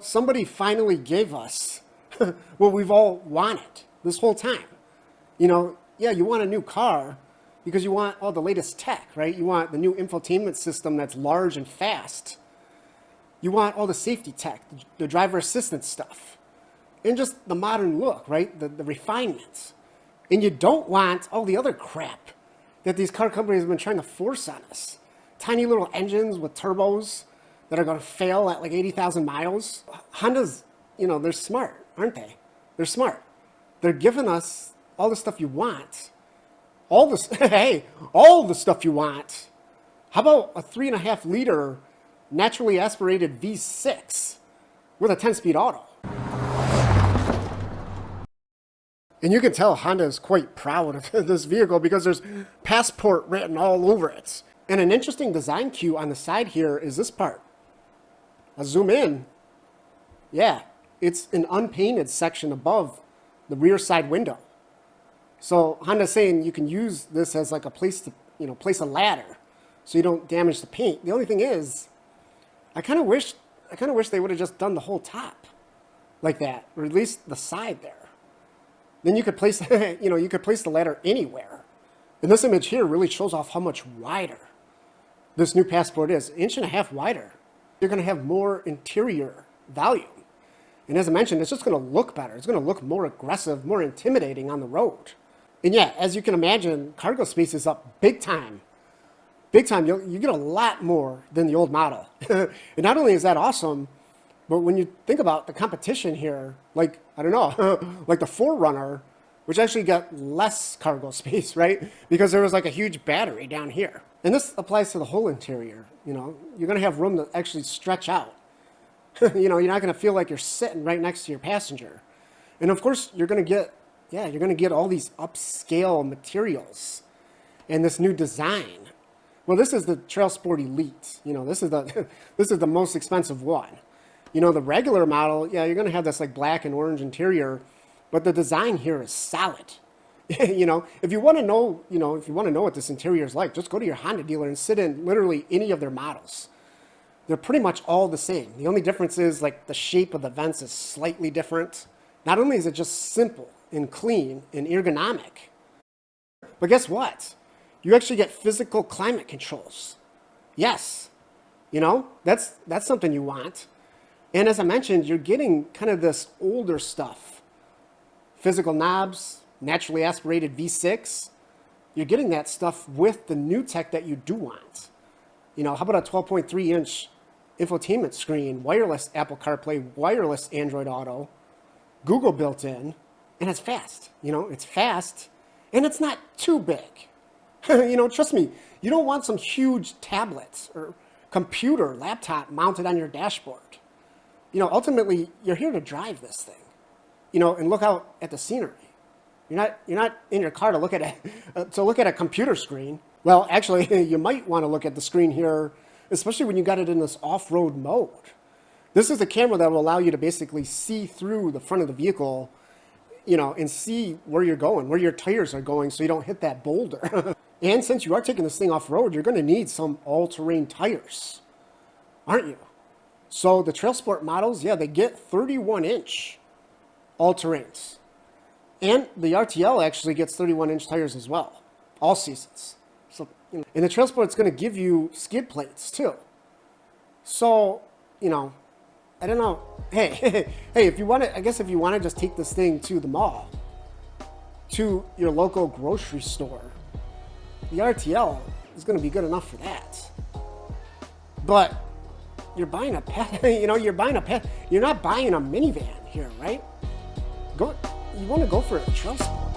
somebody finally gave us what we've all wanted this whole time. Yeah, you want a new car because you want all the latest tech, right? You want the new infotainment system that's large and fast. You want all the safety tech, the driver assistance stuff, and just the modern look, right? The refinements. And you don't want all the other crap that these car companies have been trying to force on us. Tiny little engines with turbos that are going to fail at like 80,000 miles. Honda's, they're smart, aren't they? They're smart. They're giving us all the stuff you want. All the stuff you want. How about a 3.5 liter naturally aspirated V6 with a 10-speed auto? And you can tell Honda is quite proud of this vehicle because there's Passport written all over it. And an interesting design cue on the side here is this part. I'll zoom in. Yeah, it's an unpainted section above the rear side window. So Honda's saying you can use this as like a place to, place a ladder so you don't damage the paint. The only thing is, I kind of wish they would have just done the whole top like that, or at least the side there. Then you could place, you could place the ladder anywhere. And this image here really shows off how much wider this new Passport is. 1.5 inches wider. You're going to have more interior volume. And as I mentioned, it's just going to look better. It's going to look more aggressive, more intimidating on the road. And yeah, as you can imagine, cargo space is up big time. Big time. You get a lot more than the old model. And not only is that awesome, but when you think about the competition here, like, I don't know, like the 4Runner, which actually got less cargo space, right? Because there was like a huge battery down here. And this applies to the whole interior. You're going to have room to actually stretch out. You're not going to feel like you're sitting right next to your passenger. And of course, you're going to get all these upscale materials and this new design. Well, this is the Trailsport Elite. This is the most expensive one. The regular model, yeah, you're going to have this like black and orange interior, but the design here is solid. If you want to know, what this interior is like, just go to your Honda dealer and sit in literally any of their models. They're pretty much all the same. The only difference is like the shape of the vents is slightly different. Not only is it just simple and clean and ergonomic, but guess what? You actually get physical climate controls. Yes, that's something you want. And as I mentioned, you're getting kind of this older stuff. Physical knobs, naturally aspirated V6. You're getting that stuff with the new tech that you do want. How about a 12.3-inch infotainment screen, wireless Apple CarPlay, wireless Android Auto, Google built in, and it's fast. It's fast, and it's not too big. Trust me, you don't want some huge tablet or computer, laptop mounted on your dashboard. Ultimately, you're here to drive this thing, and look out at the scenery. You're not in your car to look at a computer screen. Well, actually, you might want to look at the screen here, especially when you got it in this off-road mode. This is a camera that will allow you to basically see through the front of the vehicle, and see where you're going, where your tires are going, so you don't hit that boulder. And since you are taking this thing off-road, you're going to need some all-terrain tires, aren't you? So the Trailsport models, yeah, they get 31-inch all-terrains. And the RTL actually gets 31-inch tires as well, all seasons. So, and the Trailsport's going to give you skid plates too. So, I don't know. Hey, if you want to just take this thing to the mall, to your local grocery store, the RTL is going to be good enough for that. But you're buying a pet, you're not buying a minivan here, right? You want to go for a Trailsport.